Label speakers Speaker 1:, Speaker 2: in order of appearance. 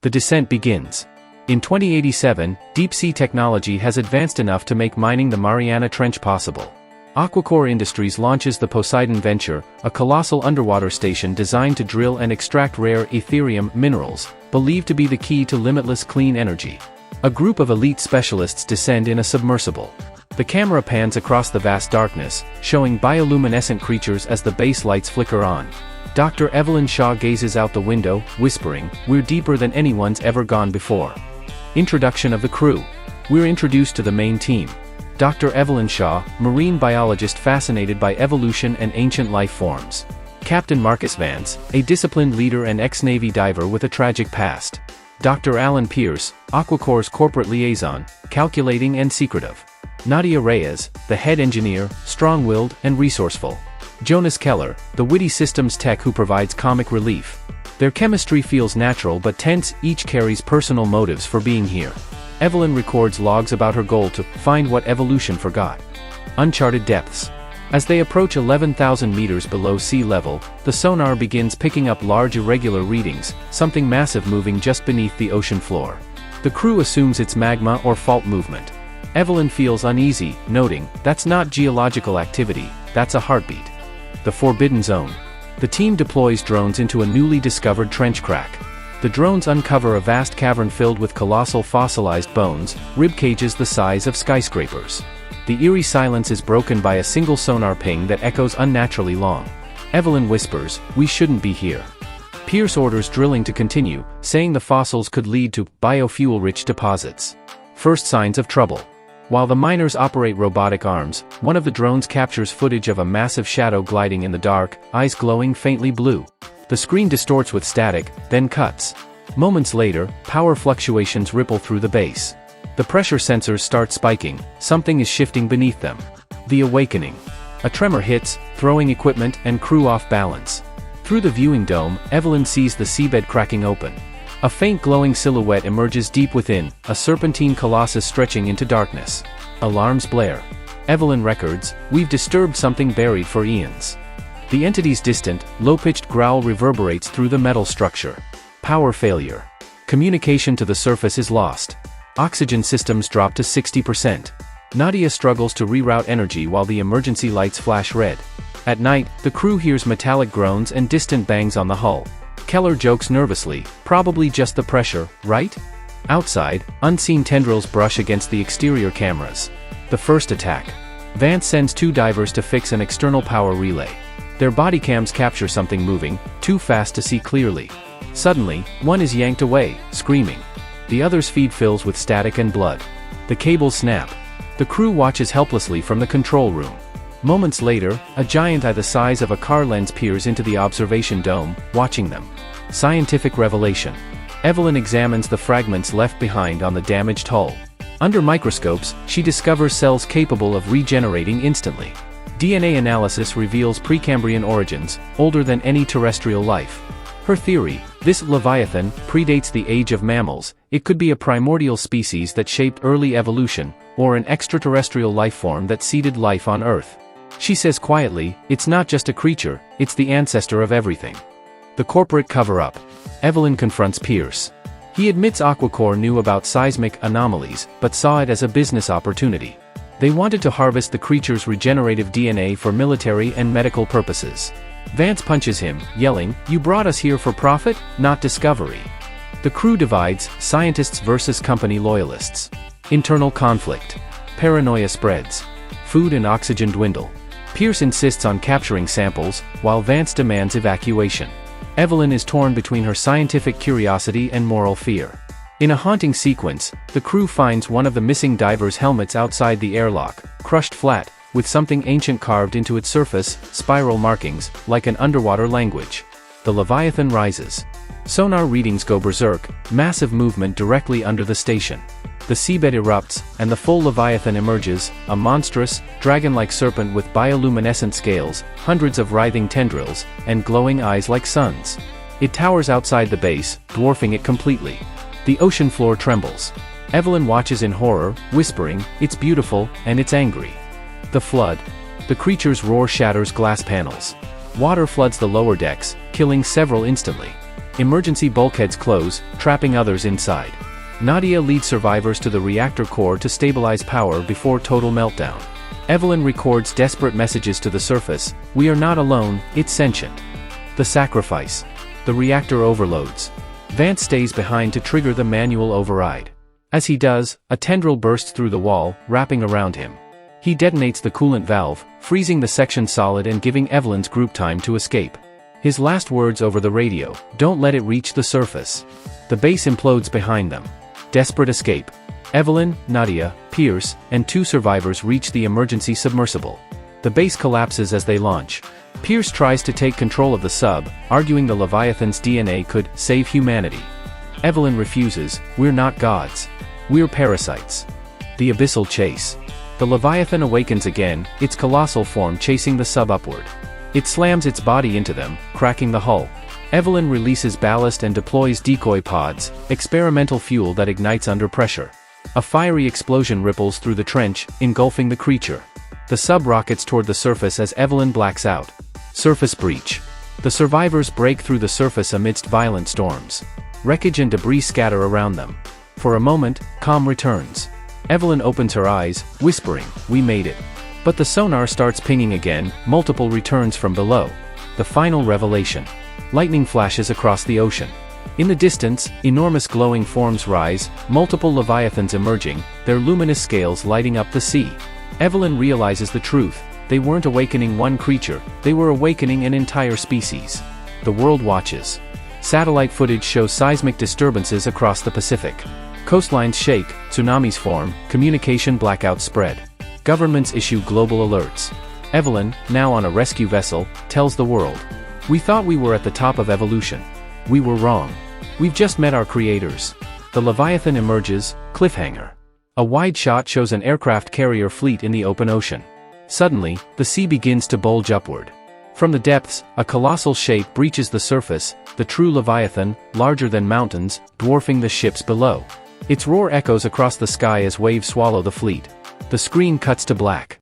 Speaker 1: The descent begins. In 2087, deep-sea technology has advanced enough to make mining the Mariana Trench possible. Aquacore Industries launches the Poseidon Venture, a colossal underwater station designed to drill and extract rare Ethereum minerals, believed to be the key to limitless clean energy. A group of elite specialists descend in a submersible. The camera pans across the vast darkness, showing bioluminescent creatures as the base lights flicker on. Dr. Evelyn Shaw gazes out the window, whispering, "We're deeper than anyone's ever gone before." Introduction of the crew. We're introduced to the main team. Dr. Evelyn Shaw, marine biologist fascinated by evolution and ancient life forms. Captain Marcus Vance, a disciplined leader and ex-Navy diver with a tragic past. Dr. Alan Pierce, Aquacore's corporate liaison, calculating and secretive. Nadia Reyes, the head engineer, strong-willed and resourceful. Jonas Keller, the witty systems tech who provides comic relief. Their chemistry feels natural but tense, each carries personal motives for being here. Evelyn records logs about her goal to find what evolution forgot. Uncharted depths. As they approach 11,000 meters below sea level, the sonar begins picking up large irregular readings, something massive moving just beneath the ocean floor. The crew assumes it's magma or fault movement. Evelyn feels uneasy, noting, "That's not geological activity, that's a heartbeat." The Forbidden Zone. The team deploys drones into a newly discovered trench crack. The drones uncover a vast cavern filled with colossal fossilized bones, rib cages the size of skyscrapers. The eerie silence is broken by a single sonar ping that echoes unnaturally long. Evelyn whispers, "We shouldn't be here." Pierce orders drilling to continue, saying the fossils could lead to biofuel-rich deposits. First signs of trouble. While the miners operate robotic arms, one of the drones captures footage of a massive shadow gliding in the dark, eyes glowing faintly blue. The screen distorts with static, then cuts. Moments later, power fluctuations ripple through the base. The pressure sensors start spiking, something is shifting beneath them. The awakening. A tremor hits, throwing equipment and crew off balance. Through the viewing dome, Evelyn sees the seabed cracking open. A faint glowing silhouette emerges deep within, a serpentine colossus stretching into darkness. Alarms blare. Evelyn records, "We've disturbed something buried for eons." The entity's distant, low-pitched growl reverberates through the metal structure. Power failure. Communication to the surface is lost. Oxygen systems drop to 60%. Nadia struggles to reroute energy while the emergency lights flash red. At night, the crew hears metallic groans and distant bangs on the hull. Keller jokes nervously, "Probably just the pressure, right?" Outside, unseen tendrils brush against the exterior cameras. The first attack. Vance sends 2 divers to fix an external power relay. Their body cams capture something moving, too fast to see clearly. Suddenly, one is yanked away, screaming. The other's feed fills with static and blood. The cables snap. The crew watches helplessly from the control room. Moments later, a giant eye the size of a car lens peers into the observation dome, watching them. Scientific revelation. Evelyn examines the fragments left behind on the damaged hull. Under microscopes, she discovers cells capable of regenerating instantly. DNA analysis reveals Precambrian origins, older than any terrestrial life. Her theory, this Leviathan, predates the age of mammals. It could be a primordial species that shaped early evolution, or an extraterrestrial life form that seeded life on Earth. She says quietly, "It's not just a creature, it's the ancestor of everything." The corporate cover-up. Evelyn confronts Pierce. He admits Aquacore knew about seismic anomalies, but saw it as a business opportunity. They wanted to harvest the creature's regenerative DNA for military and medical purposes. Vance punches him, yelling, "You brought us here for profit, not discovery." The crew divides, scientists versus company loyalists. Internal conflict. Paranoia spreads. Food and oxygen dwindle. Pierce insists on capturing samples, while Vance demands evacuation. Evelyn is torn between her scientific curiosity and moral fear. In a haunting sequence, the crew finds one of the missing divers' helmets outside the airlock, crushed flat, with something ancient carved into its surface, spiral markings, like an underwater language. The Leviathan rises. Sonar readings go berserk, massive movement directly under the station. The seabed erupts, and the full Leviathan emerges, a monstrous, dragon-like serpent with bioluminescent scales, hundreds of writhing tendrils, and glowing eyes like suns. It towers outside the base, dwarfing it completely. The ocean floor trembles. Evelyn watches in horror, whispering, "It's beautiful, and it's angry." The flood. The creature's roar shatters glass panels. Water floods the lower decks, killing several instantly. Emergency bulkheads close, trapping others inside. Nadia leads survivors to the reactor core to stabilize power before total meltdown. Evelyn records desperate messages to the surface, "We are not alone, it's sentient." The sacrifice. The reactor overloads. Vance stays behind to trigger the manual override. As he does, a tendril bursts through the wall, wrapping around him. He detonates the coolant valve, freezing the section solid and giving Evelyn's group time to escape. His last words over the radio, "Don't let it reach the surface." The base implodes behind them. Desperate escape. Evelyn, Nadia, Pierce, and 2 survivors reach the emergency submersible. The base collapses as they launch. Pierce tries to take control of the sub, arguing the Leviathan's DNA could save humanity. Evelyn refuses, "We're not gods. We're parasites." The abyssal chase. The Leviathan awakens again, its colossal form chasing the sub upward. It slams its body into them, cracking the hull. Evelyn releases ballast and deploys decoy pods, experimental fuel that ignites under pressure. A fiery explosion ripples through the trench, engulfing the creature. The sub rockets toward the surface as Evelyn blacks out. Surface breach. The survivors break through the surface amidst violent storms. Wreckage and debris scatter around them. For a moment, calm returns. Evelyn opens her eyes, whispering, "We made it." But the sonar starts pinging again, multiple returns from below. The final revelation. Lightning flashes across the ocean. In the distance, enormous glowing forms rise, multiple leviathans emerging, their luminous scales lighting up the sea. Evelyn realizes the truth. They weren't awakening one creature, they were awakening an entire species. The world watches. Satellite footage shows seismic disturbances across the Pacific. Coastlines shake, tsunamis form, communication blackouts spread. Governments issue global alerts. Evelyn, now on a rescue vessel, tells the world, "We thought we were at the top of evolution. We were wrong. We've just met our creators." The Leviathan emerges, cliffhanger. A wide shot shows an aircraft carrier fleet in the open ocean. Suddenly, the sea begins to bulge upward. From the depths, a colossal shape breaches the surface, the true Leviathan, larger than mountains, dwarfing the ships below. Its roar echoes across the sky as waves swallow the fleet. The screen cuts to black.